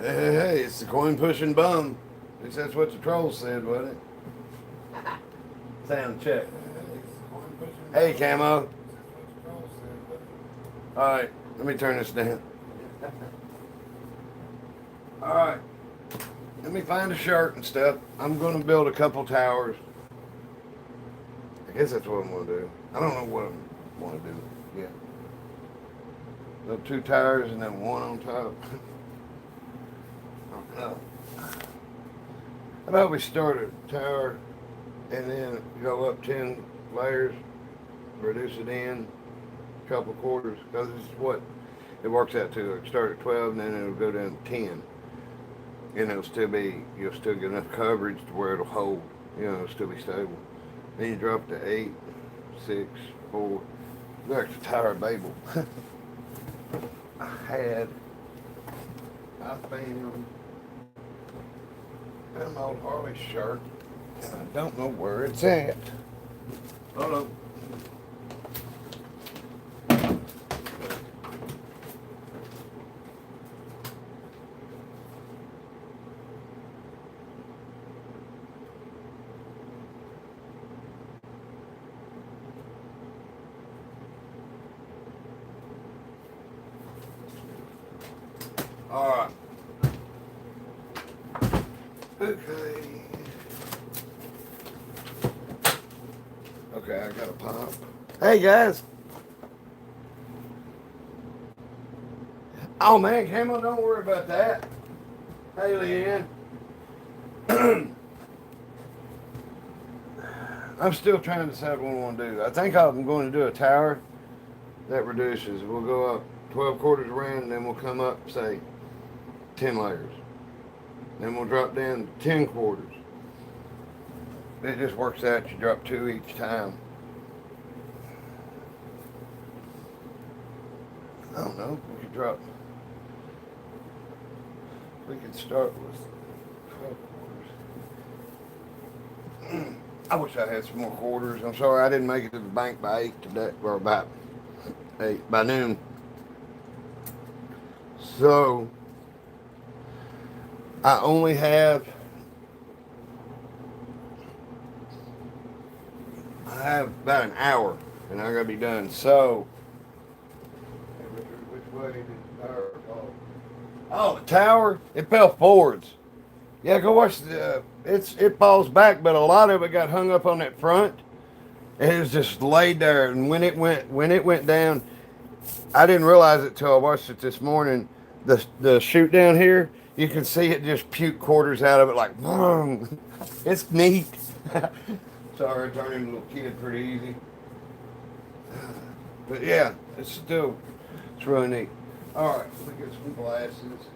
Hey, it's the coin pushing bum. At least that's what the troll said, wasn't it? Sound check. Hey, Camo. Alright, let me turn this down. Alright, let me find a shirt and stuff. I'm going to build a couple towers. I guess that's what I'm going to do. I don't know what I want to do yet. So 2 towers and then 1 on top. I don't know. How about we start a tower and then go up 10 layers, reduce it in a couple quarters, because it's what it works out to. It start at 12 and then it'll go down to 10. And it'll still be, you'll still get enough coverage to where it'll hold, it'll still be stable. Then you drop to 8, 6, 4. Like the Tower of Babel. I found an old Harley shirt, and I don't know where it's at. Hold on. All right. Okay. Okay, I got a pop. Hey guys. Oh man, Camo, don't worry about that. Hey Leanne. I'm still trying to decide what I want to do. I think I'm going to do a tower that reduces. We'll go up 12 quarters around, and then we'll come up, say, 10 layers. Then we'll drop down to 10 quarters. It just works out. You drop 2 each time. I don't know. We could drop. We could start with 12 quarters. I wish I had some more quarters. I'm sorry I didn't make it to the bank by 8 today, or by 8 by noon. So I only have about an hour, and I gotta be done. So, hey Richard, which way did the tower fall? Oh, the tower, it fell forwards. Yeah, go watch the. It falls back, but a lot of it got hung up on that front. And it was just laid there, and when it went down, I didn't realize it till I watched it this morning. The chute down here, you can see it just puke quarters out of it like, boom. It's neat. Sorry, I turned into a little kid pretty easy. But yeah, it's really neat. All right, let me get some glasses.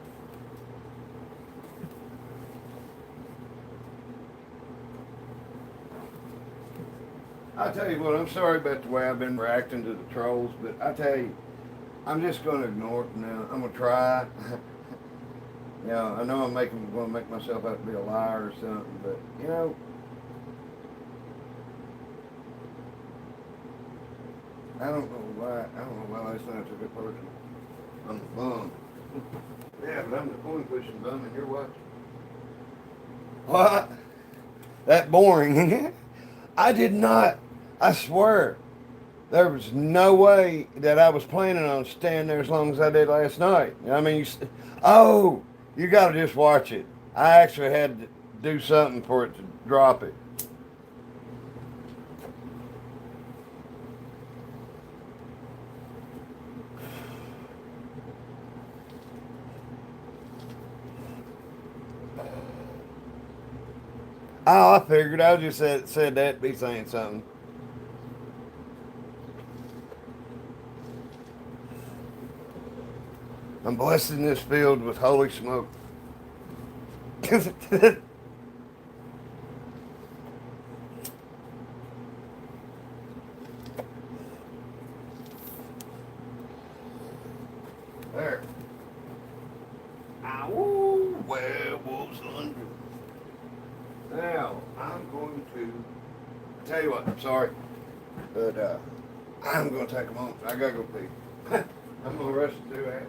I tell you what, I'm sorry about the way I've been reacting to the trolls, but I tell you, I'm just going to ignore it now. I'm going to try. I know I'm going to make myself out to be a liar or something, but I don't know why. I don't know why last night I took it personal. I'm the bum. Yeah, but I'm the coin pushing bum, and you're what? What? That boring. I did not. I swear. There was no way that I was planning on staying there as long as I did last night. I mean, you got to just watch it. I actually had to do something for it to drop it. Oh, I figured. I just said that to be saying something. I'm blessing this field with holy smoke. There. Ow, werewolves under. Now, I'm going to tell you what, I'm sorry, but I'm going to take a moment. I got to go pee. I'm going to rush through that.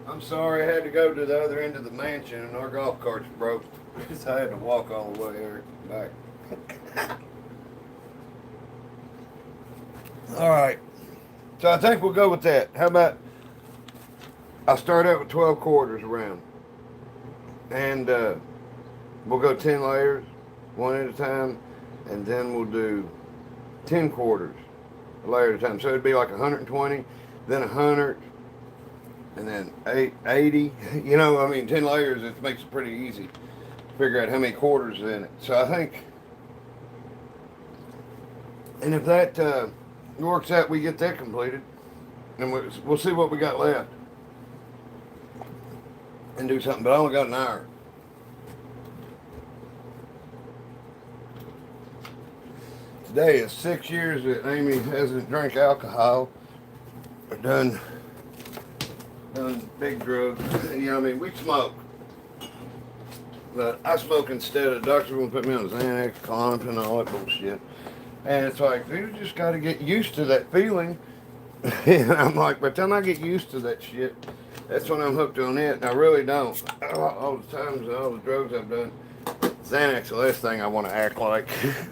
I'm sorry I had to go to the other end of the mansion and our golf carts broke. So I had to walk all the way there back. All right. So I think we'll go with that. How about I'll start out with 12 quarters around. And we'll go 10 layers, one at a time. And then we'll do 10 quarters, a layer at a time. So it'd be like 120, then 100, and then 80. You know, I mean, 10 layers, it makes it pretty easy to figure out how many quarters in it. So I think, and if that works out, we get that completed, and we'll see what we got left and do something. But I only got an hour. Today is 6 years that Amy hasn't drank alcohol or done big drugs. You know what I mean? We smoke. But I smoke instead of doctors going to put me on Xanax, Klonopin, and all that bullshit. And it's like, you just got to get used to that feeling. And I'm like, by the time I get used to that shit, that's when I'm hooked on it. And I really don't. All the times, all the drugs I've done, Xanax is the last thing I want to act like.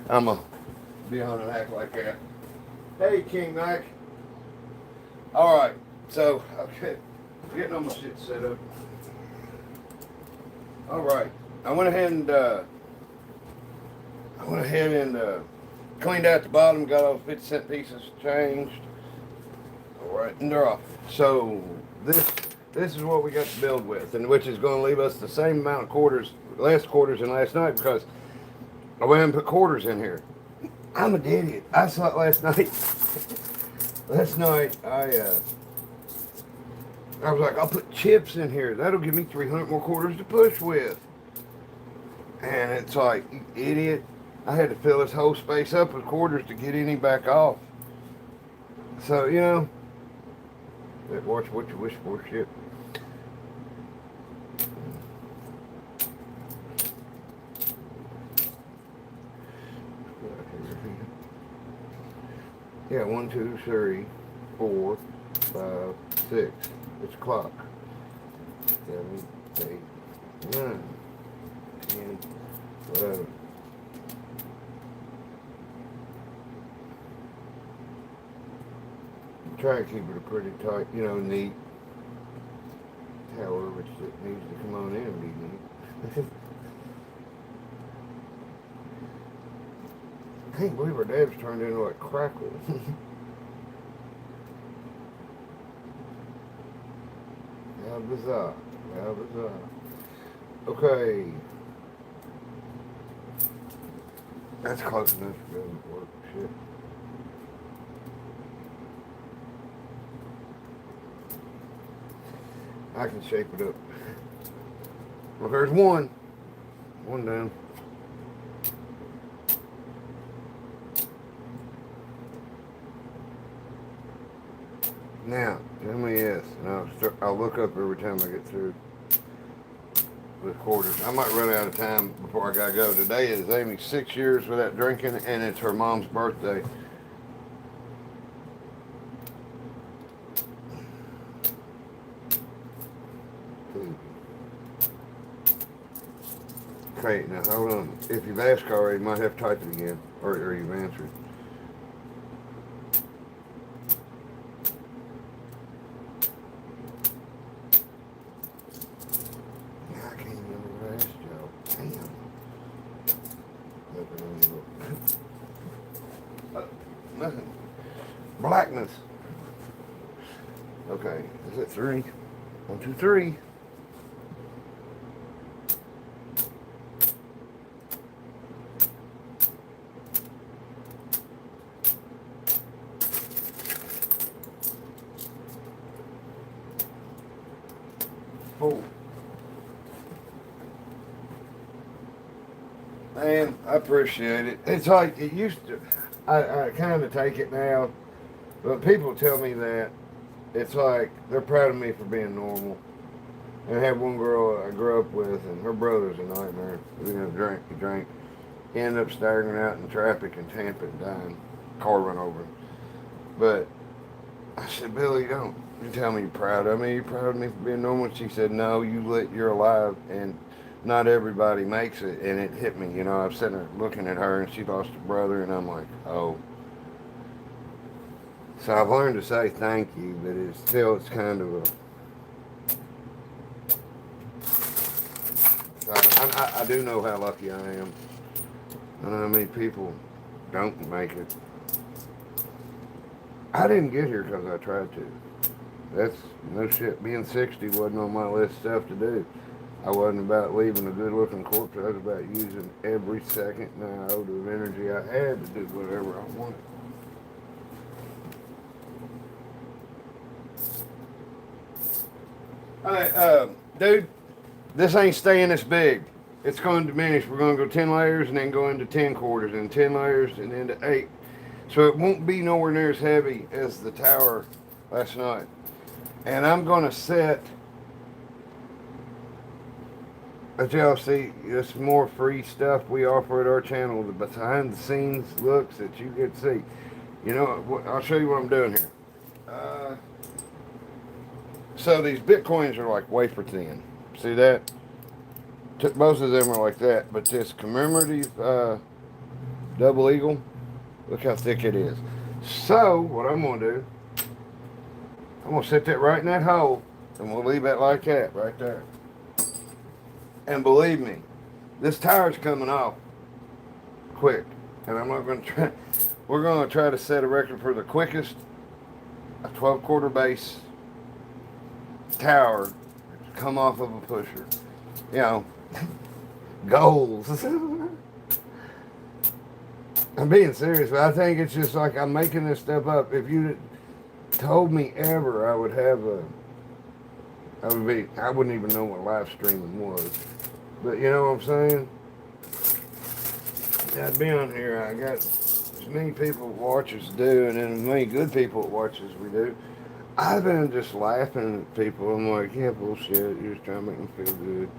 I'm a be on and act like that. Hey, King Mac. All right, so okay, getting all my shit set up. All right, I went ahead and cleaned out the bottom, got all 50-cent pieces changed. All right, and they're off. So this is what we got to build with, and which is going to leave us the same amount of quarters, less quarters than last night, because I went and put quarters in here. I'm an idiot. I saw it last night. Last night, I was like, I'll put chips in here. That'll give me 300 more quarters to push with. And it's like, you idiot. I had to fill this whole space up with quarters to get any back off. So, you know, watch what you wish for, shit. Yeah, 1, 2, 3, 4, 5, 6. It's a clock. 7, 8, 9, 10, 11. Try to keep it a pretty tight, you know, neat tower, which needs to come on in and be neat. I can't believe our dad's turned into a crackle. How bizarre. How bizarre. Okay. That's close enough to go to work. Shit. I can shape it up. Well, there's one. One down. Now, tell me yes, and I'll look up every time I get through with quarters. I might run out of time before I gotta go. Today is Amy's 6 years without drinking, and it's her mom's birthday. Okay, now hold on. If you've asked already, you might have to type it again, or you've answered. Nothing. Blackness. Okay, is it 3? 1, 2, 3. Oh. Man, I appreciate it. It's like it used to. I kind of take it now, but people tell me that it's like they're proud of me for being normal. And I had one girl I grew up with, and her brother's a nightmare. We drank. He ended up staggering out in traffic in Tampa and dying. Car run over him. But I said, Billy, don't You tell me you're proud of me. You're proud of me for being normal. She said, no, you're alive, and not everybody makes it. And it hit me. You know, I was sitting there looking at her, and she lost her brother, and I'm like, oh. So I've learned to say thank you, but it's kind of a. I do know how lucky I am. I know how many people don't make it. I didn't get here because I tried to. That's no shit. Being 60 wasn't on my list of stuff to do. I wasn't about leaving a good-looking corpse. I was about using every second and iota of energy I had to do whatever I wanted. All right, dude, this ain't staying this big. It's going to diminish. We're going to go 10 layers and then go into 10 quarters and 10 layers and into 8. So it won't be nowhere near as heavy as the tower last night. And I'm going to set, as y'all see, this more free stuff we offer at our channel, the behind the scenes looks that you get to see. You know, I'll show you what I'm doing here. So these Bitcoins are like wafer thin. See that? Most of them are like that. But this commemorative double eagle, look how thick it is. So what I'm going to do, I'm going to set that right in that hole, and we'll leave it like that, right there. And believe me, this tire's coming off quick. And I'm not going to try, we're going to try to set a record for the quickest, a 12-quarter base tower to come off of a pusher. You know, goals. I'm being serious, but I think it's just like I'm making this stuff up. If you told me ever I would have I wouldn't even know what live streaming was. But you know what I'm saying? I'd be on here. I got as many people that watch us do, and then as many good people that watch as we do. I've been just laughing at people. I'm like, yeah, bullshit. You're just trying to make them feel good.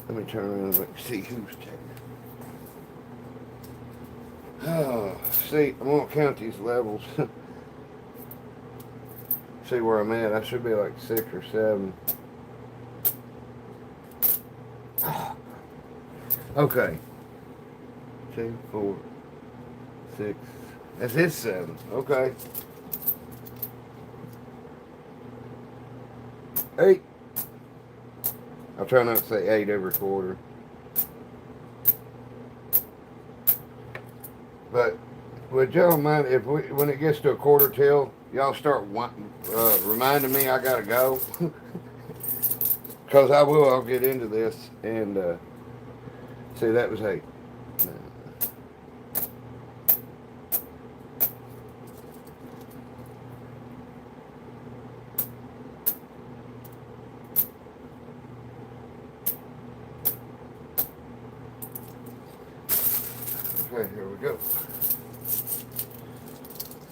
Let me turn around and see who's checking. Oh, see, I'm going to count these levels. See where I'm at. I should be like 6 or 7. Okay. 2, 4, 6. That's his 7. Okay. 8. I'll try not to say 8 every quarter. But would y'all mind if when it gets to a quarter till, y'all start reminding me I gotta go? Because I will. I'll get into this and see that was 8. Okay, here we go.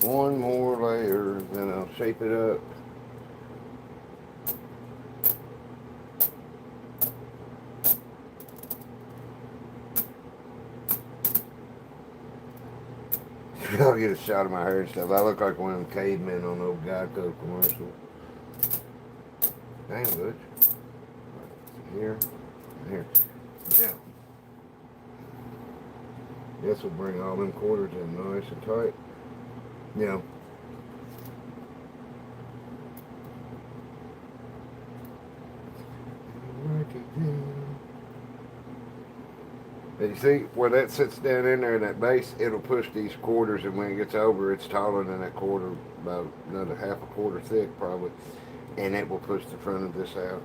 One more layer, then I'll shape it up. I'll get a shot of my hair and stuff. I look like one of them cavemen on the old Geico commercial. Dang, Butch. Here, here. Yeah. This will bring all them quarters in nice and tight. You know. And you see where that sits down in there in that base, it'll push these quarters, and when it gets over, it's taller than that quarter, about another half a quarter thick probably, and it will push the front of this out.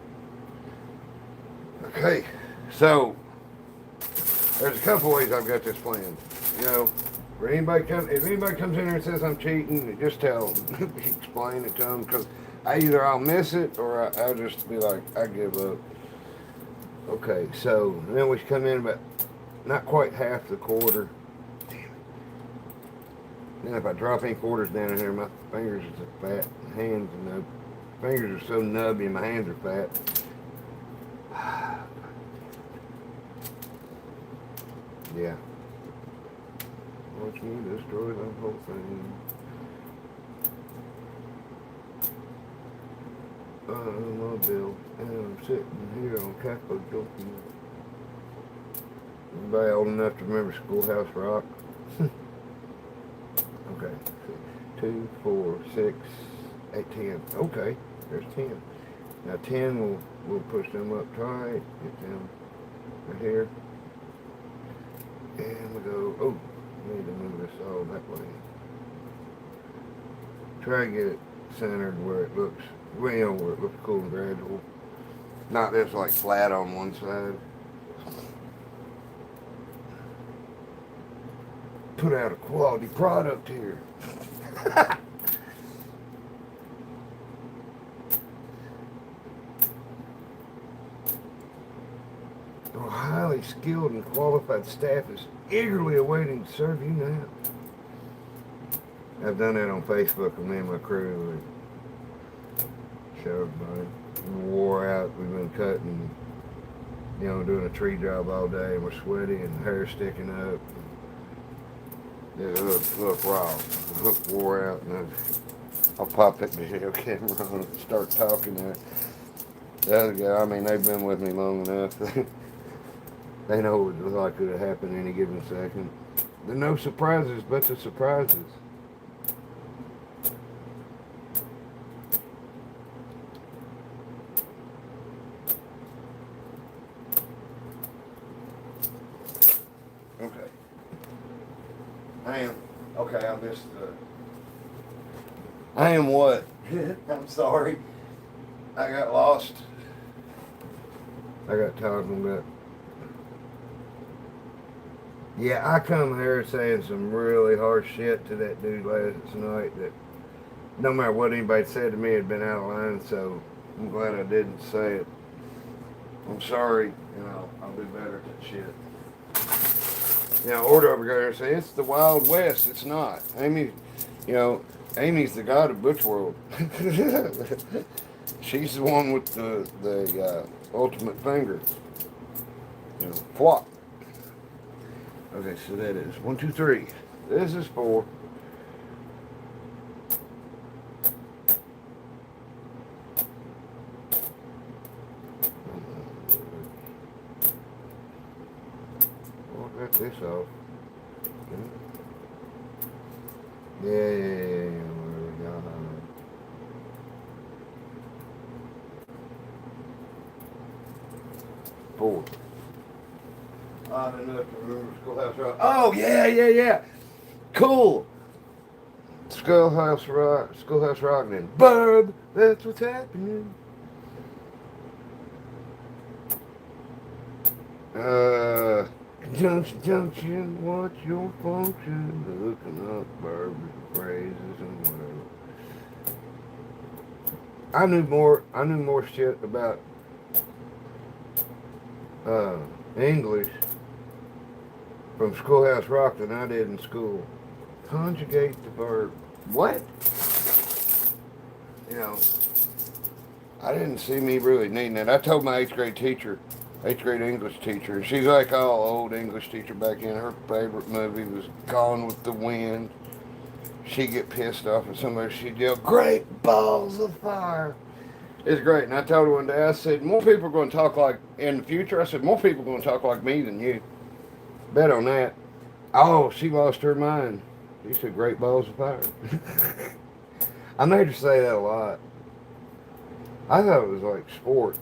Okay, so there's a couple ways I've got this planned. You know, if anybody comes in here and says I'm cheating, just tell them, explain it to them, because either I'll miss it or I'll just be like, I give up. Okay, so then we come in about not quite half the quarter. Damn it. Then if I drop any quarters down in here, my fingers are fat, hands and the fingers are so nubby and my hands are fat. Yeah. Watch me destroy the whole thing. I'm Bill, and I'm sitting here on Capo Junkie. Anybody old enough to remember Schoolhouse Rock? Okay. 2, 4, 6, 8, 10. Okay, there's 10. Now 10, we'll push them up tight, get them right here. And we go, oh, we need to move this all that way. Try to get it centered where it looks, where it looks cool and gradual. Not just like flat on one side. Put out a quality product here. Our highly skilled and qualified staff is eagerly awaiting to serve you now. I've done that on Facebook with me and my crew. Show everybody. We wore out. We've been cutting, doing a tree job all day, and we're sweaty and hair sticking up. It look raw. The hook wore out, and I'll pop that video camera on and start talking there. The other guy, they've been with me long enough. They know what could have happened any given second. There are no surprises but the surprises. Okay. I missed I am what? I'm sorry. I got lost. I got talking about. Yeah, I come here saying some really harsh shit to that dude last night that no matter what anybody said to me, it had been out of line, so I'm glad I didn't say it. I'm sorry, I'll do better at that shit. Order over there and say, it's the Wild West. It's not. Amy's the god of Butch World. She's the one with the ultimate finger. Flop. Okay, so that is 1, 2, 3. This is 4. Well, I got this off. Yeah. 4. Odd enough to remember Schoolhouse Rock. Oh, yeah. Cool. Schoolhouse Rock, and then Barb, that's what's happening. Junction, what's your function? Looking up Barb's phrases and whatever. I knew more shit about English from Schoolhouse Rock than I did in school. Conjugate the verb. What? I didn't see me really needing it. I told my 8th grade English teacher, and she's like all old English teacher back in. Her favorite movie was Gone with the Wind. She'd get pissed off at somebody, she'd yell, "Great balls of fire." It's great. And I told her one day, I said, more people are going to talk like, in the future, I said, more people are going to talk like me than you. Bet on that. Oh, she lost her mind. She said, "Great balls of fire." I made her say that a lot. I thought it was like sport.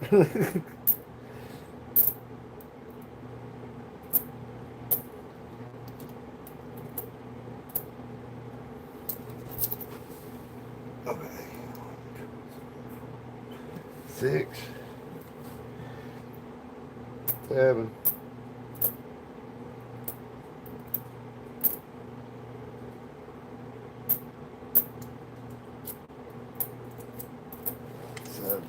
Okay. 6, 7. 7.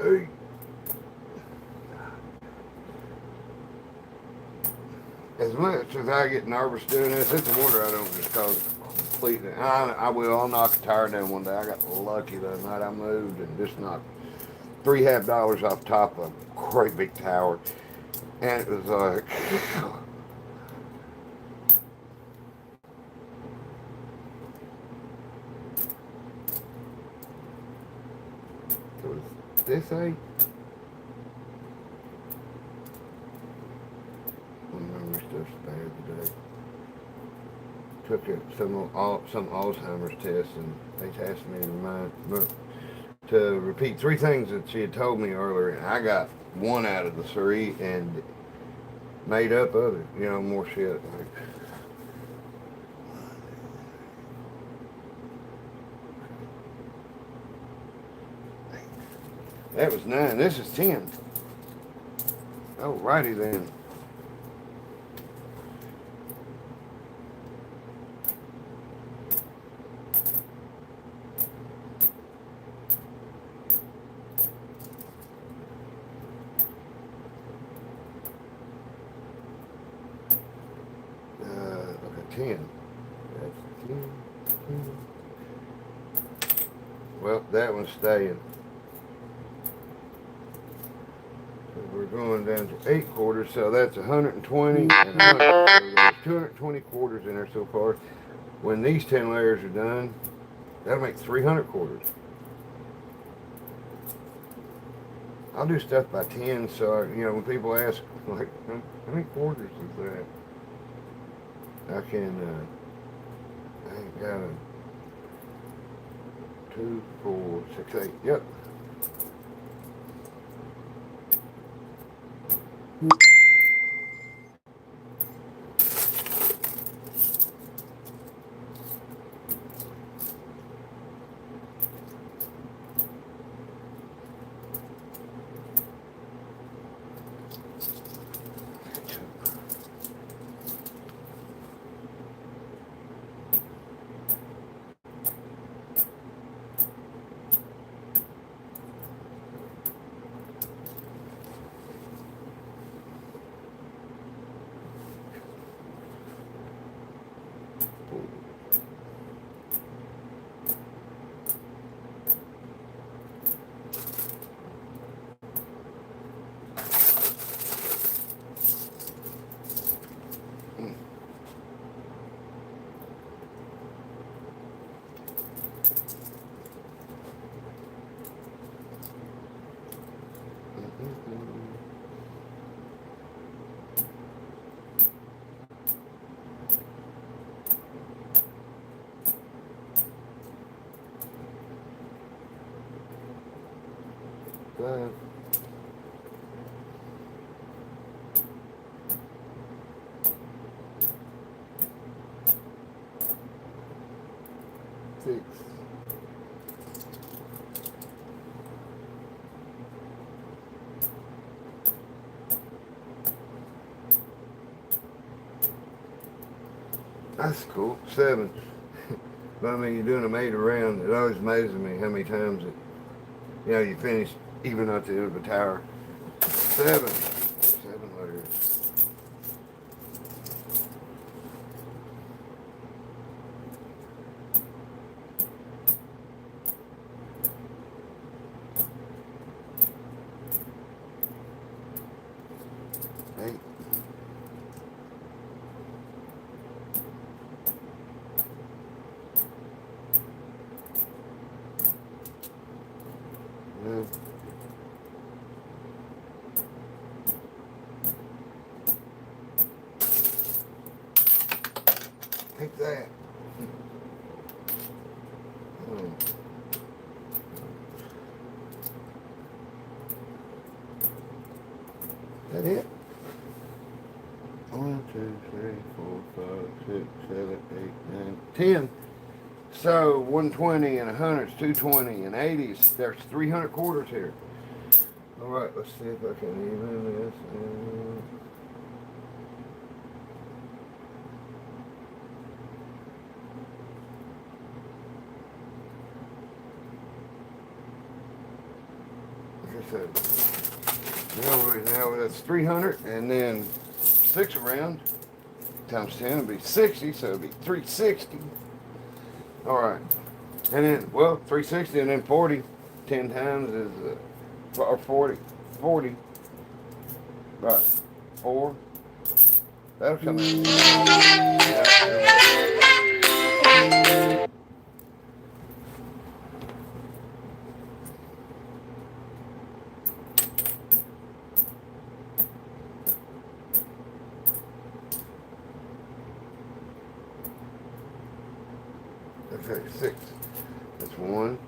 8. much as I get nervous doing this, it's a wonder I don't just cause completely. I will. I'll knock a tire down one day. I got lucky the other night. I moved and just knocked $3.50 off top of a great big tower, and it was like. Was this a? Memory stuff's bad today. Took some Alzheimer's test, and they asked me to repeat 3 things that she had told me earlier, and I got 1 out of the 3 and made up other, more shit. That was 9. This is 10. Alrighty then. Okay, 10. That's 10. Well, that one's staying. We're going down to 8 quarters, so that's 120 and 100. So there's 220 quarters in there so far. When these 10 layers are done, that'll make 300 quarters. I'll do stuff by 10, so when people ask, like, how many quarters is that? I ain't got a 2, 4, 6, 8. Yep. Five. 6. That's cool. 7. But I mean, you're doing them 8 around. It always amazes me how many times you finish even at the end of the tower. 7. 7 layers. Take that. That it? 1, 2, 3, 4, 5, 6, 7, 8, 9, 10. So 120 and 100s, 220 and 80s. There's 300 quarters here. All right, let's see if I can even this. Like I said, now that's 300 and then 6 around. times 10 would be 60, so it'd be 360. All right. And then, well, 360 and then 40. 10 times is, or 40. 40. Right. 4. That'll come in. Okay, 6. That's 1.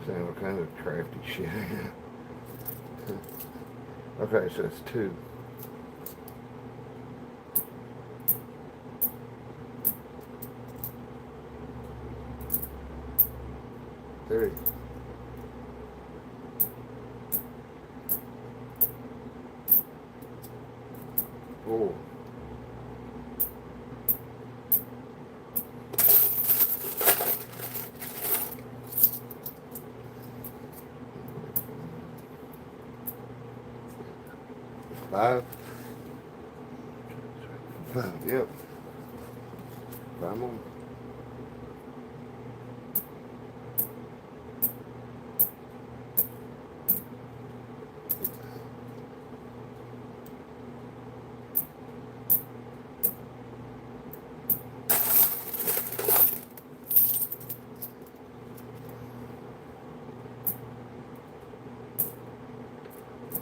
Saying what kind of crafty shit. Okay, so it's 2. 3. 4. 5. 5, yep. 5 more.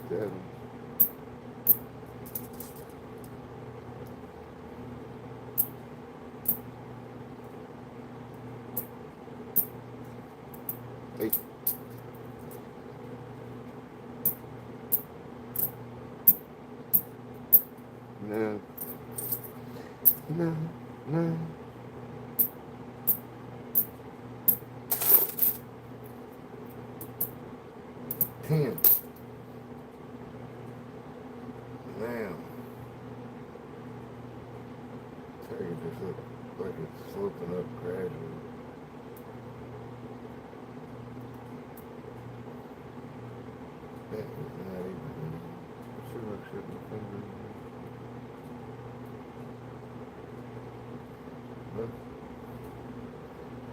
7. 8. 9. 9. 10. Now, take it just look like it's sloping up gradually. That is not even. See what I should be thinking.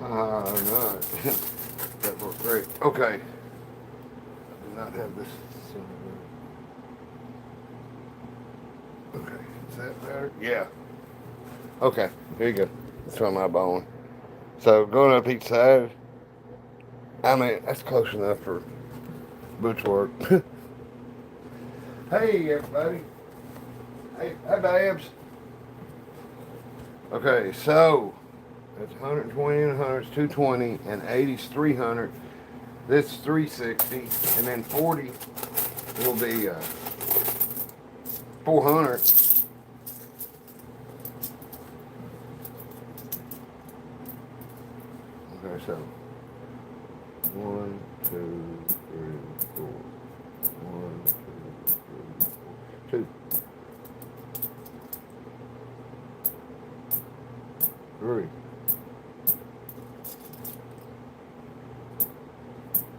Not. That worked great. Okay. I do not have this. Okay, is that better? Yeah. Okay, here you go. That's on my bone. So going up each side, I mean, that's close enough for Butch work. Hey, everybody. Hey, Babs. Okay, so that's 120 and 100 is 220 and 80 is 300. This is 360, and then 40 will be 400. Okay, so 1, 2, 3, 4. 1, 2, 3, 4. 2. 3.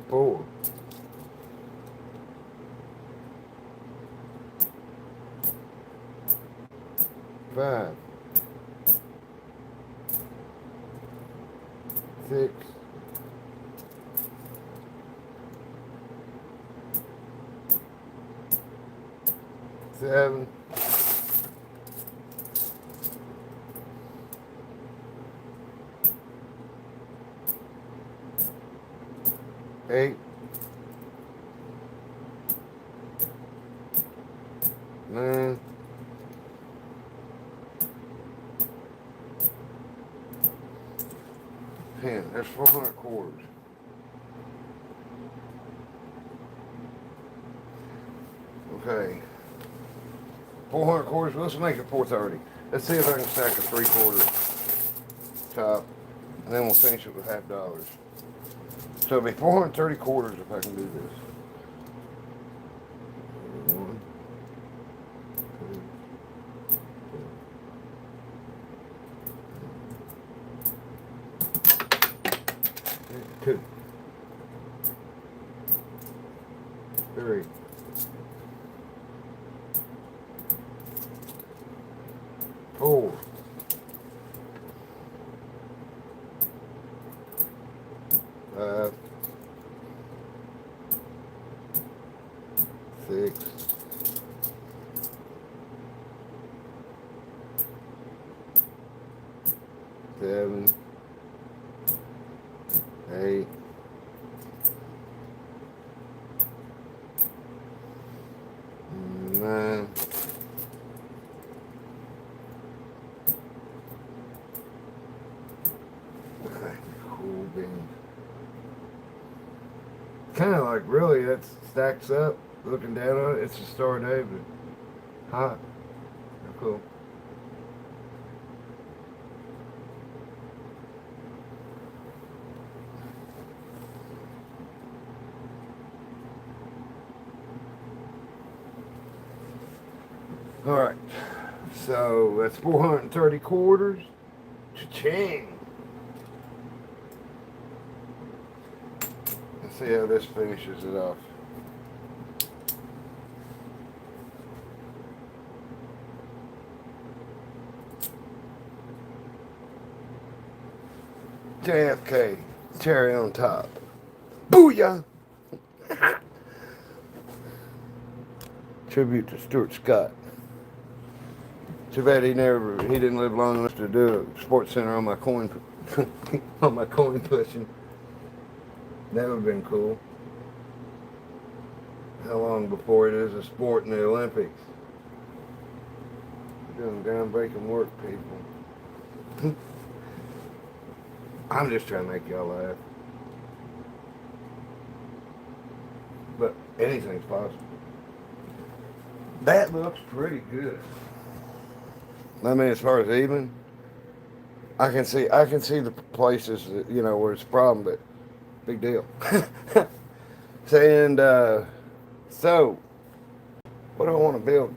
4. 5. 6. 7. 8. 9. 10. There's 400 quarters. Okay. 400 quarters. Let's make it 430. Let's see if I can stack a 3/4 top, and then we'll finish it with $50. So it'll be 430 quarters if I can do this. 1, 2, 2, 3, 4, 5, 6, 7, 8, 9, 10. Cool beans. Kind of like really that stacks up. Looking down on it, it's a star day, but hot. Cool. All right, so that's 430 quarters. Cha-ching. Let's see how this finishes it off. JFK, cherry on top. Booyah! Tribute to Stuart Scott. Too bad he didn't live long enough to do a sports center on my coin pushing. That would have been cool. How long before it is a sport in the Olympics? We're doing groundbreaking work, people. I'm just trying to make y'all laugh. But anything's possible. That looks pretty good. I mean, as far as even, I can see the places that, where it's a problem, but big deal. So what do I want to build?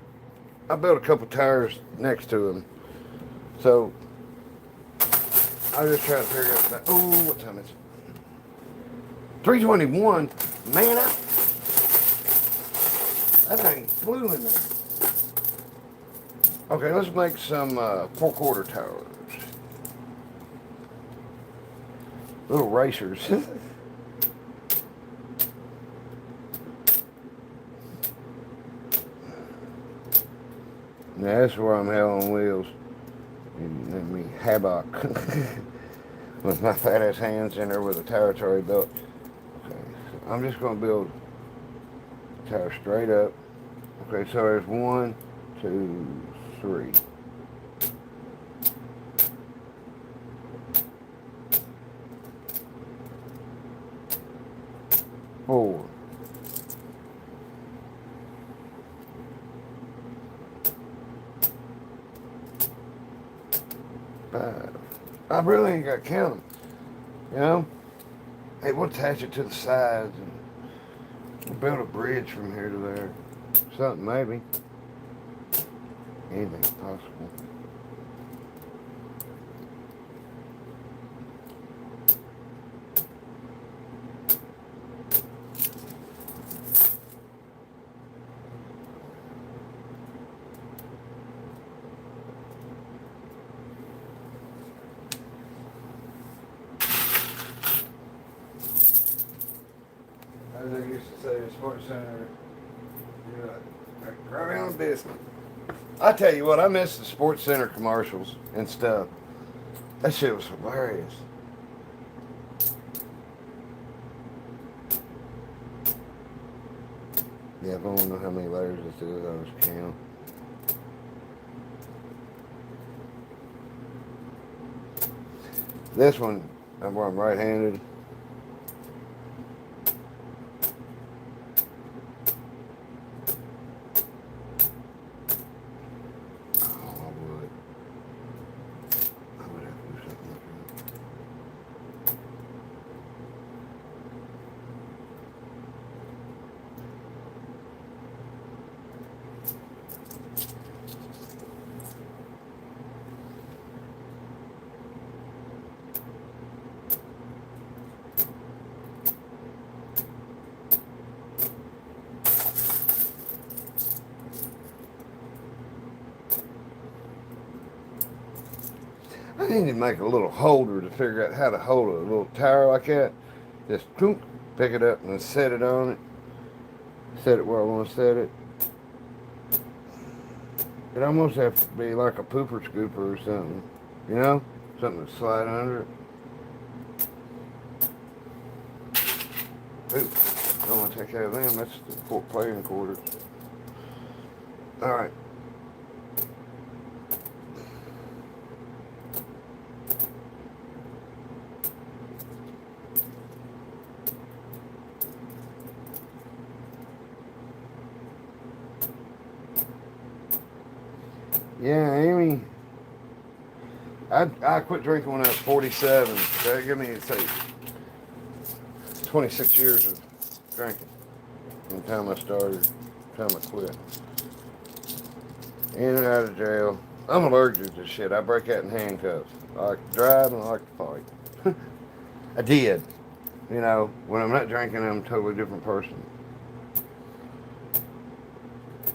I built a couple tires next to them. So I was just trying to figure out that. Oh, what time is it? 3:21. Man, that thing flew in there. Okay, let's make some 4/4 tires. Little racers. Now that's where I'm hell on wheels. And me havoc. With my fat ass hands in there with a territory belt. Okay, so I'm just going to build a tire straight up. Okay, so there's 1, 2, 3. Four. 5. I really ain't got to count them, Hey, we'll attach it to the sides and we'll build a bridge from here to there. Something, maybe. Anything's possible. As I used to say, the sports center, right on business. I tell you what, I miss the sports center commercials and stuff. That shit was hilarious. Yeah, I don't know how many layers this is. I was counting. This one, I'm right-handed. I need to make a little holder to figure out how to hold a little tower like that. Just pick it up and set it on it. Set it where I want to set it. It almost has to be like a pooper scooper or something. You know? Something to slide under it. Ooh, I don't want to take care of them. That's the playing quarters. Alright. Yeah, Amy. I quit drinking when I was 47. That give me, say, 26 years of drinking from the time I started, the time I quit. In and out of jail. I'm allergic to shit. I break out in handcuffs. I like to drive and I like to fight. I did. You know, when I'm not drinking, I'm a totally different person.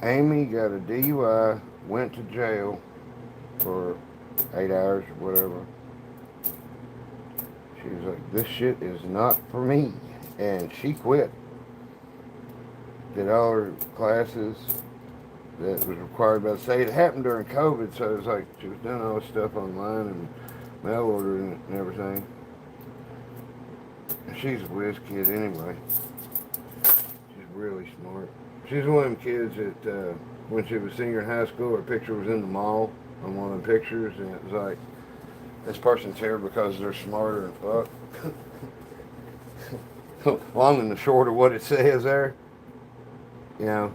Amy got a DUI, went to jail for 8 hours or whatever. She was like, this shit is not for me. And she quit. Did all her classes that was required by the state. It happened during COVID, so it was like she was doing all this stuff online and mail ordering it and everything. And she's a whiz kid anyway. She's really smart. She's one of them kids that when she was senior in high school, her picture was in the mall on one of the pictures, and it was like, this person's here because they're smarter than fuck. Long and the short of what it says there. You know.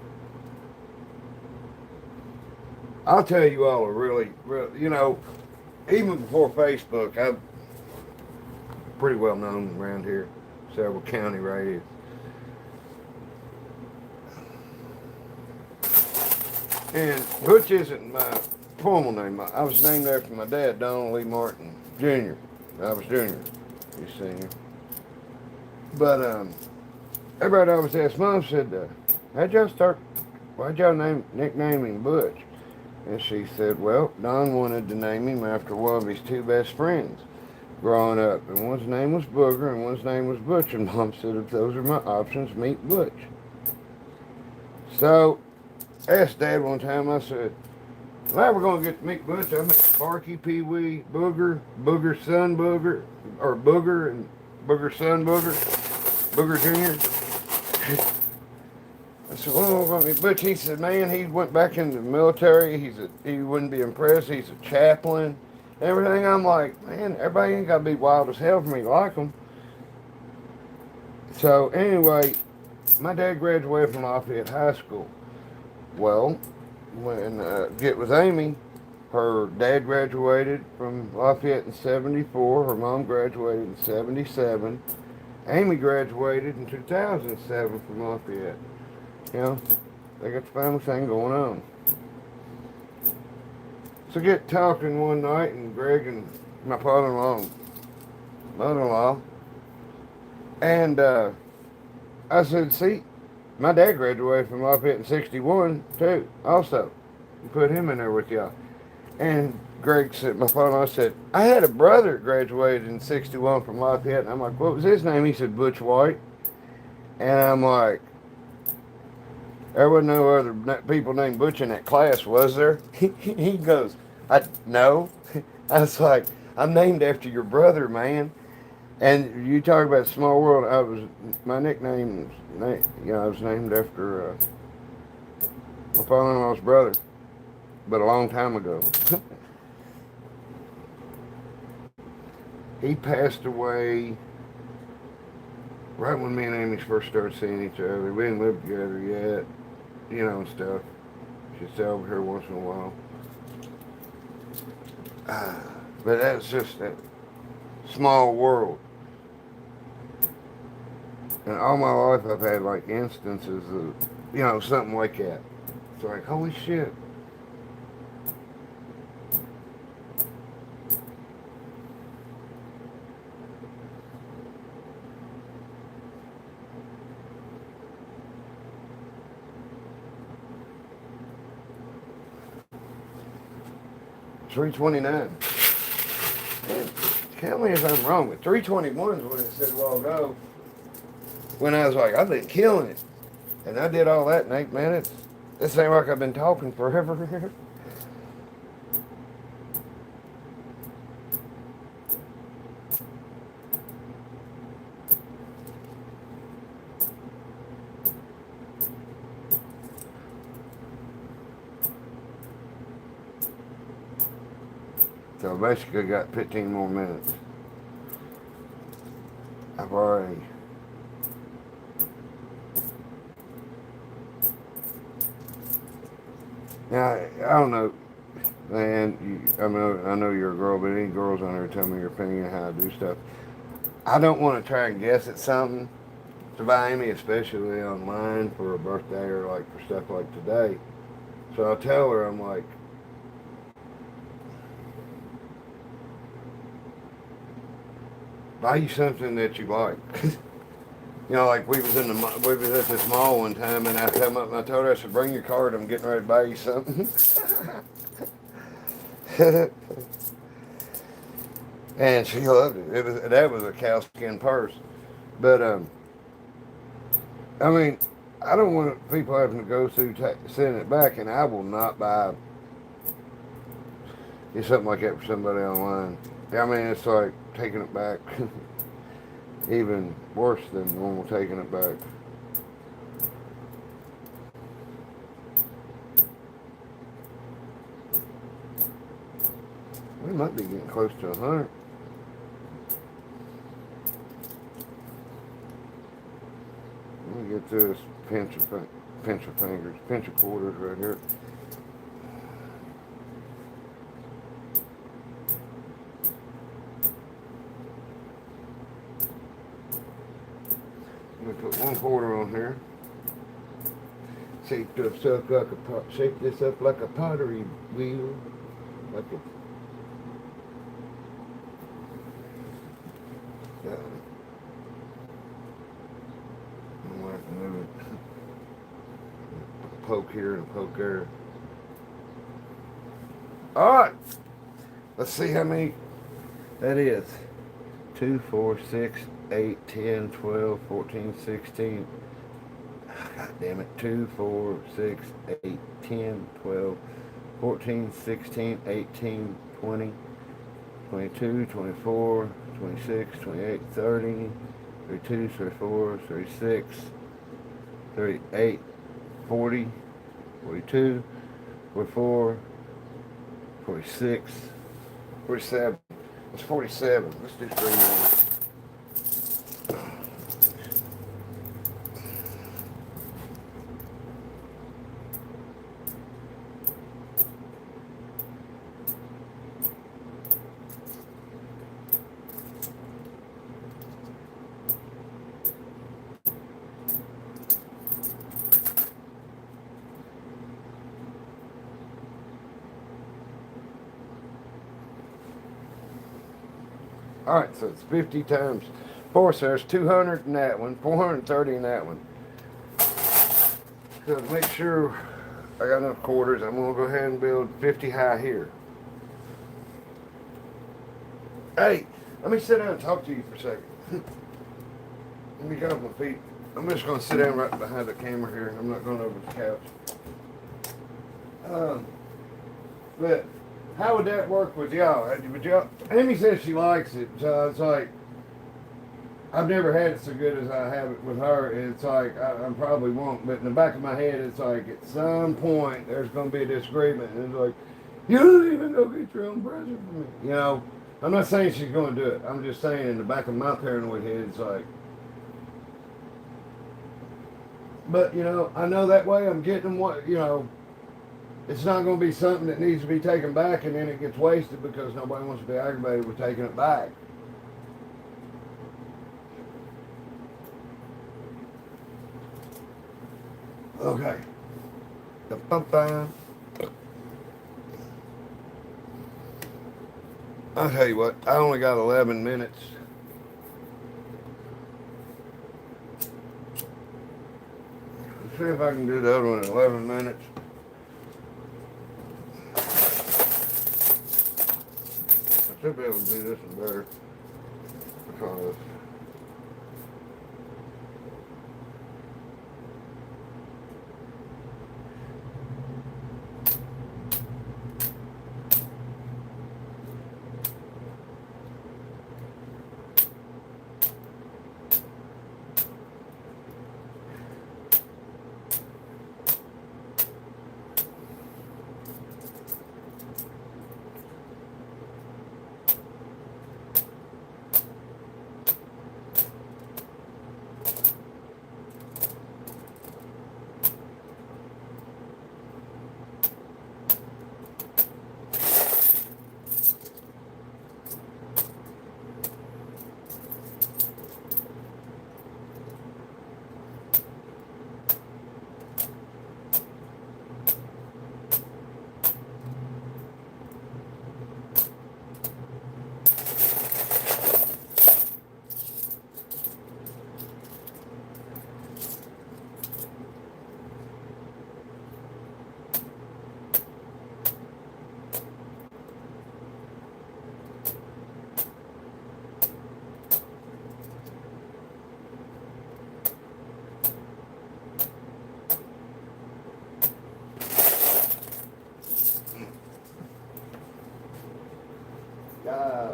I'll tell you all a really, you know, even before Facebook, I'm pretty well known around here, several county radius. And Butch isn't my formal name. I was named after my dad, Donald Lee Martin, Jr. I was junior. He's senior. But everybody always asked Mom, said, why'd y'all nickname him Butch? And she said, well, Don wanted to name him after one of his two best friends growing up. And one's name was Booger and one's name was Butch. And Mom said, if those are my options, meet Butch. So, I asked Dad one time, I said, well, we're going to get to meet Butch. I met Sparky, Pee Wee, Booger, Booger Son Booger, or Booger and Booger Son Booger, Booger Jr. I said, well, I mean, Butch, he said, man, he went back into the military. He wouldn't be impressed. He's a chaplain. Everything. I'm like, man, everybody ain't got to be wild as hell for me to like him. So, anyway, my dad graduated from Lafayette High School. Well, when get with Amy, her dad graduated from Lafayette in 74. Her mom graduated in 77. Amy graduated in 2007 from Lafayette. You know, they got the family thing going on. So get talking one night, and Greg and my father-in-law and mother-in-law, and I said, see, my dad graduated from Lafayette in 61 too, also. You put him in there with y'all. And Greg said, my father-in-law said, I had a brother that graduated in 61 from Lafayette. And I'm like, what was his name? He said, Butch White. And I'm like, there wasn't no other people named Butch in that class, was there? He goes, no. I was like, I'm named after your brother, man. And you talk about small world. My nickname, I was named after my father-in-law's brother, but a long time ago. He passed away right when me and Amy first started seeing each other. We didn't live together yet, and stuff. She'd stay over here once in a while. But that's just that small world. And all my life I've had like instances of, something like that. It's like, holy shit. $3.29. And tell me if I'm wrong, but 321 is what it said a while ago. When I was like, I've been killing it. And I did all that in 8 minutes. This ain't like I've been talking forever. So basically got 15 more minutes. I've already... Now, I don't know, man, I know you're a girl, but any girls on there tell me your opinion of how I do stuff. I don't want to try and guess at something to buy me, especially online for a birthday or like for stuff like today. So I'll tell her, I'm like, buy you something that you like. You know, like we was at this mall one time, and I come up and I told her, I said, bring your card, I'm getting ready to buy you something. And she loved it. That was a cowskin purse. But I mean, I don't want people having to go through sending it back, and I will not buy something like that for somebody online. I mean, it's like taking it back. Even worse than normal taking it back. We might be getting close to 100. Let me get this pinch of fingers, pinch of quarters right here. Let me put 1 quarter on here. Shake this up like a pottery wheel, like a. Yeah. I'm gonna have to move it. A poke here and a poke there. All right. Let's see how many that is. 2, 4, 6, 8, 10, 12, 14, 16. God damn it. 2, 4, 6, 8, 10, 12, 14, 16, 18, 20, 22, 24, 26, 28, 30, 32, 34, 36, 38, 40, 42, 44, 46, 47. It's 47. Let's do 3 more. All right, so it's 50 times 4, so there's 200 in that one, 430 in that one. So to make sure I got enough quarters, I'm going to go ahead and build 50 high here. Hey, let me sit down and talk to you for a second. Let me get off my feet. I'm just going to sit down right behind the camera here. I'm not going over the couch. But how would that work with y'all? Amy says she likes it, so it's like, I've never had it so good as I have it with her. It's like, I probably won't, but in the back of my head, it's like, at some point, there's going to be a disagreement, and it's like, you don't even go get your own present for me. You know, I'm not saying she's going to do it. I'm just saying in the back of my paranoid head, it's like, but, you know, I know that way I'm getting them what, you know, it's not going to be something that needs to be taken back and then it gets wasted because nobody wants to be aggravated with taking it back. Okay. I'll tell you what, I only got 11 minutes. Let's see if I can do the other one in 11 minutes. should be able to do this one better because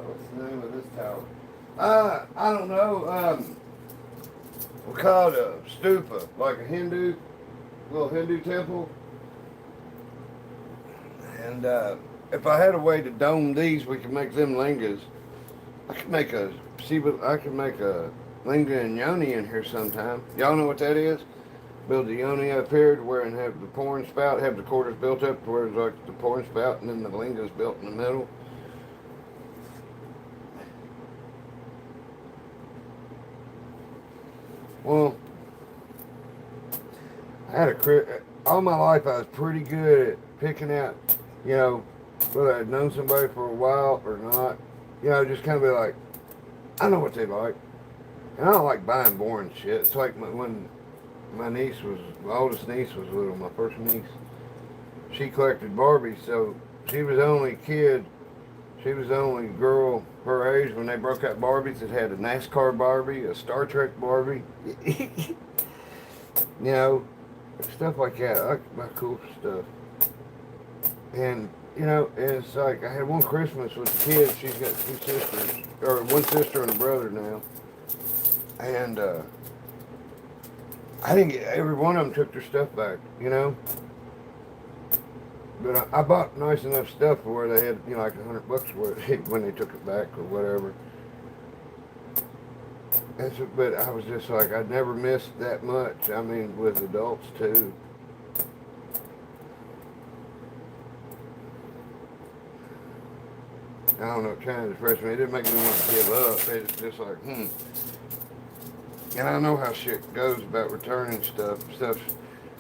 what's the name of this tower? I don't know. We call it a stupa, like a little Hindu temple. And if I had a way to dome these, we could make them lingas. I could make a linga and yoni in here sometime. Y'all know what that is? Build the yoni up here to where and have the pouring spout, have the quarters built up to where it's like the pouring spout, and then the linga's built in the middle. Well, all my life I was pretty good at picking out, whether I'd known somebody for a while or not. Just kind of be like, I know what they like. And I don't like buying boring shit. It's like when my oldest niece was little, my first niece, she collected Barbies, so she was the only girl her age when they broke out Barbies. It had a NASCAR Barbie, a Star Trek Barbie, stuff like that. I like my cool stuff. And, it's like I had one Christmas with the kids. She's got two sisters, or one sister and a brother now. And I didn't get, every one of them took their stuff back, But I bought nice enough stuff for where they had, like $100 for it when they took it back or whatever. But I was just like, I'd never missed that much. I mean, with adults too. I don't know, trying to express me. It didn't make me want to give up. It's just like, And I know how shit goes about returning stuff.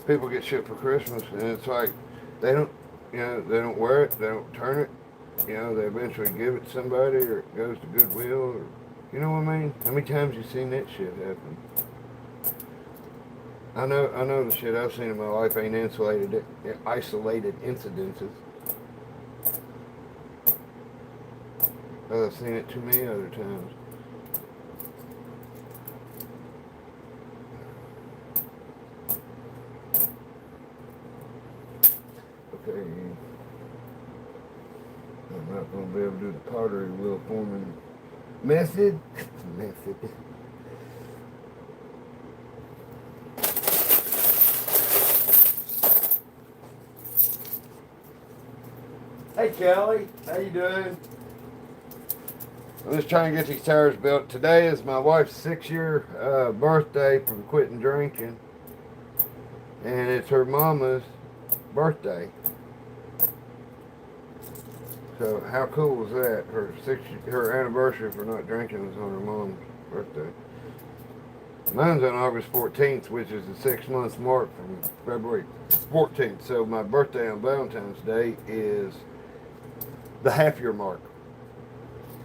People get shit for Christmas, and it's like, they don't wear it, they don't return it. They eventually give it to somebody, or it goes to Goodwill, or, you know what I mean? How many times you seen that shit happen? I know the shit I've seen in my life ain't isolated incidences. But I've seen it too many other times. Okay. I'm not going to be able to do the pottery wheel forming method. Hey Kelly, how you doing? I'm just trying to get these tires built. Today is my wife's 6-year birthday from quitting drinking. And it's her mama's birthday. So how cool was that? Her anniversary for not drinking was on her mom's birthday. Mine's on August 14th, which is the 6-month mark from February 14th. So my birthday on Valentine's Day is the half-year mark.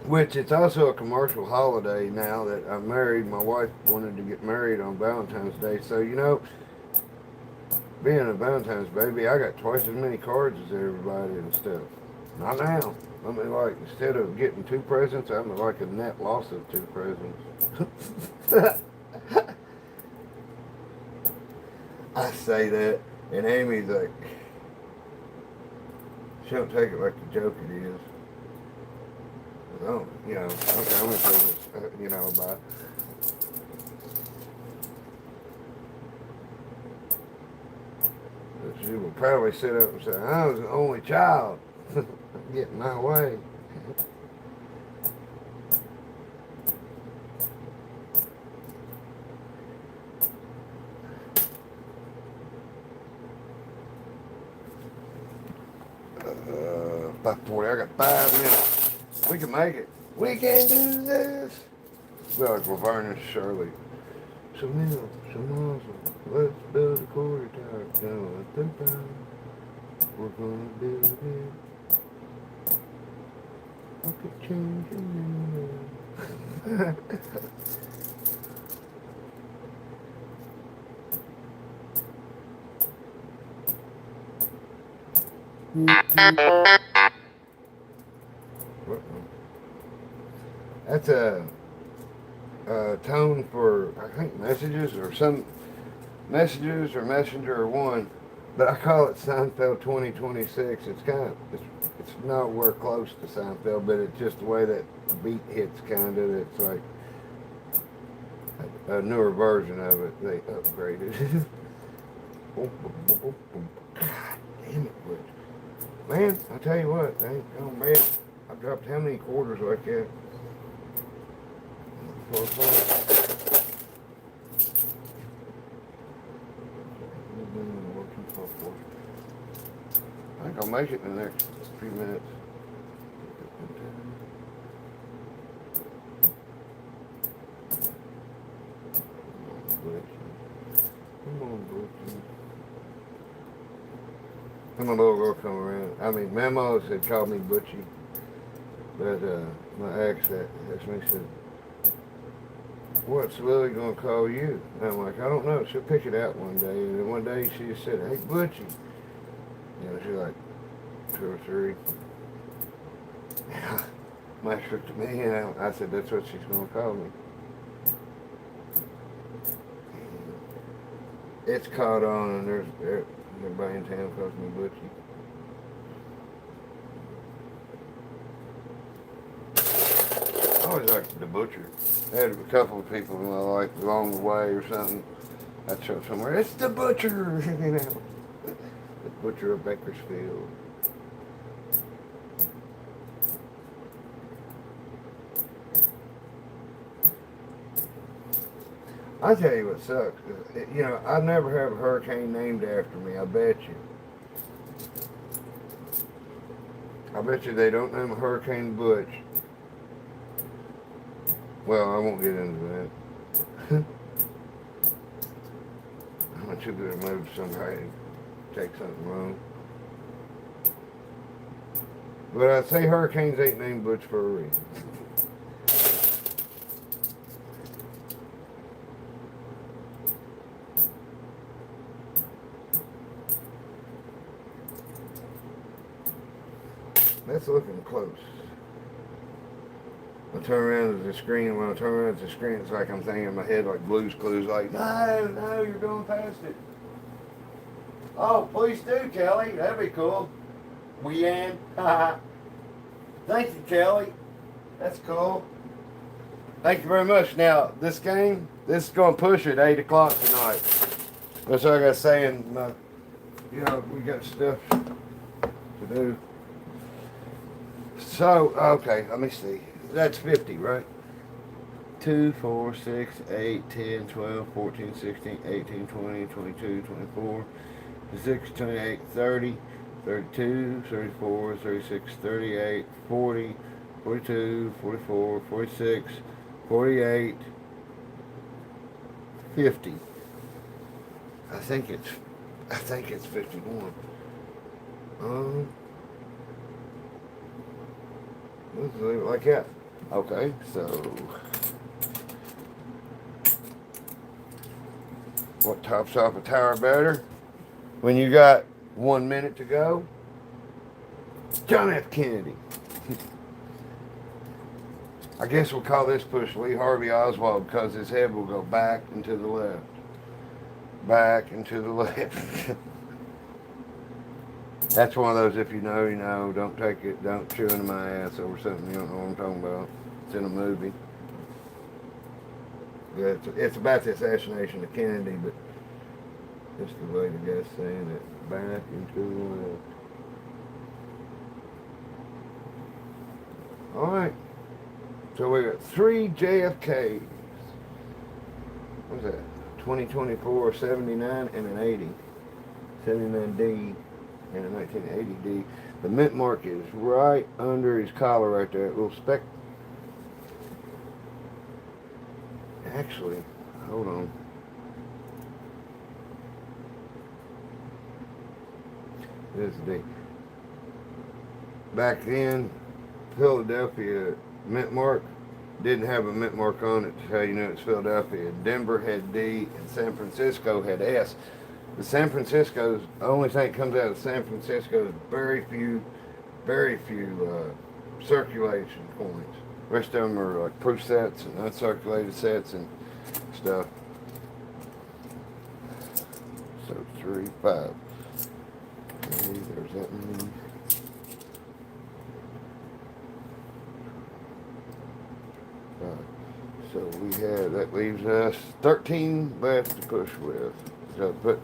Which it's also a commercial holiday now that I'm married. My wife wanted to get married on Valentine's Day. So, being a Valentine's baby, I got twice as many cards as everybody and stuff. Not now. I mean, like, instead of getting 2 presents, I'm like a net loss of 2 presents. I say that, and Amy's like, she don't take it like the joke it is. Oh, you know, okay, I'm gonna say this, you know, about. She will probably sit up and say, I was the only child. Get in my way. Uh, 5:40. I got 5 minutes. We can make it. We can do this. Well, like Laverne and Shirley. So now, so awesome. Let's build a quarter tower. Now at the time, we're gonna build it. I could change your name. That's a tone for, I think, messages or some messages or messenger or one, but I call it Seinfeld 2026. It's kind of, it's nowhere close to Seinfeld, but it's just the way that beat hits kind of, it's like a newer version of it. They upgraded. God damn it, Butch. Man, I tell you what, oh man, I dropped how many quarters like that? 4 o'clock. I think I'll make it in the next few minutes. Come on, Butch. And my little girl come around. I mean, Memos had called me Butchie, but my ex asked me, said, what's Lily gonna call you? And I'm like, I don't know. She'll pick it out one day. And then one day she just said, hey, Butchie. You know, she's like 2 or 3. My looked at me, and I said, that's what she's gonna call me. It's caught on, and everybody in town calls me Butchie. I always liked the butcher. I had a couple of people in my life along the way or something. I'd show somewhere, it's the butcher, you know. The butcher of Bakersfield. I tell you what sucks. You know, I never have a hurricane named after me, I bet you. I bet you they don't name a hurricane Butch. Well, I won't get into that. I'm too good to move somebody and take something wrong. But I'd say hurricanes ain't named Butch for a reason. That's looking close. I turn around to the screen. When I turn around to the screen, it's like I'm thinking in my head like Blue's Clues, like, no, you're going past it. Oh, please do, Kelly. That'd be cool. Weanne. Thank you, Kelly. That's cool. Thank you very much. Now, this game, this is going to push at 8 o'clock tonight. That's what I got saying. You know, we got stuff to do. So, okay, let me see. That's 50, right? 2, 4, 6, 8, 10, 12, 14, 16, 18, 20, 22, 24, 26, 28, 30, 32, 34, 36, 38, 40, 42, 44, 46, 48, 50. I think it's 51. Let's leave it like that. Okay, so what tops off a tower better? When you got 1 minute to go, John F. Kennedy. I guess we'll call this push Lee Harvey Oswald because his head will go back and to the left. Back and to the left. That's one of those, if you know, you know. Don't take it, don't chew into my ass over something you don't know what I'm talking about. It's in a movie. Yeah, it's about the assassination of Kennedy, but just the way the guy's saying it. Back and to the left. Alright. So we got 3 JFKs. What's that? 2024, 79, and an 80. 79D and a 1980D. The mint mark is right under his collar right there. A little speck. Actually, hold on. This is the back then, Philadelphia mint mark didn't have a mint mark on it to tell you knew it's Philadelphia. Denver had D and San Francisco had S. The San Francisco's, the only thing that comes out of San Francisco is very few circulation coins. The rest of them are like proof sets and uncirculated sets and stuff. So 3, 5. Okay, there's that one. So we have, that leaves us 13 left to push with. So put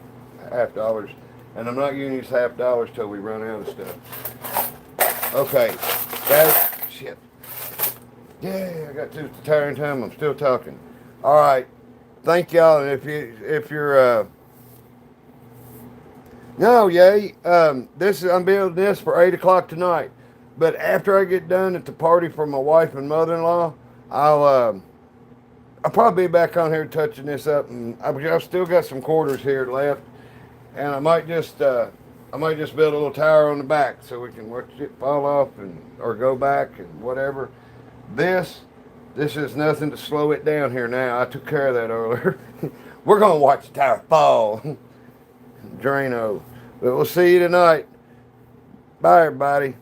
$half, and I'm not going to use $half till we run out of stuff. Okay, guys, shit. Yeah, I got too tiring time. I'm still talking. All right, thank y'all. And if you're no, yay. I'm building this for 8 o'clock tonight. But after I get done at the party for my wife and mother-in-law, I'll probably be back on here touching this up, and I've still got some quarters here left, and I might just build a little tower on the back so we can watch it fall off or go back and whatever. This is nothing to slow it down here now. I took care of that earlier. We're gonna watch the tower fall. Drano. But we'll see you tonight. Bye, everybody.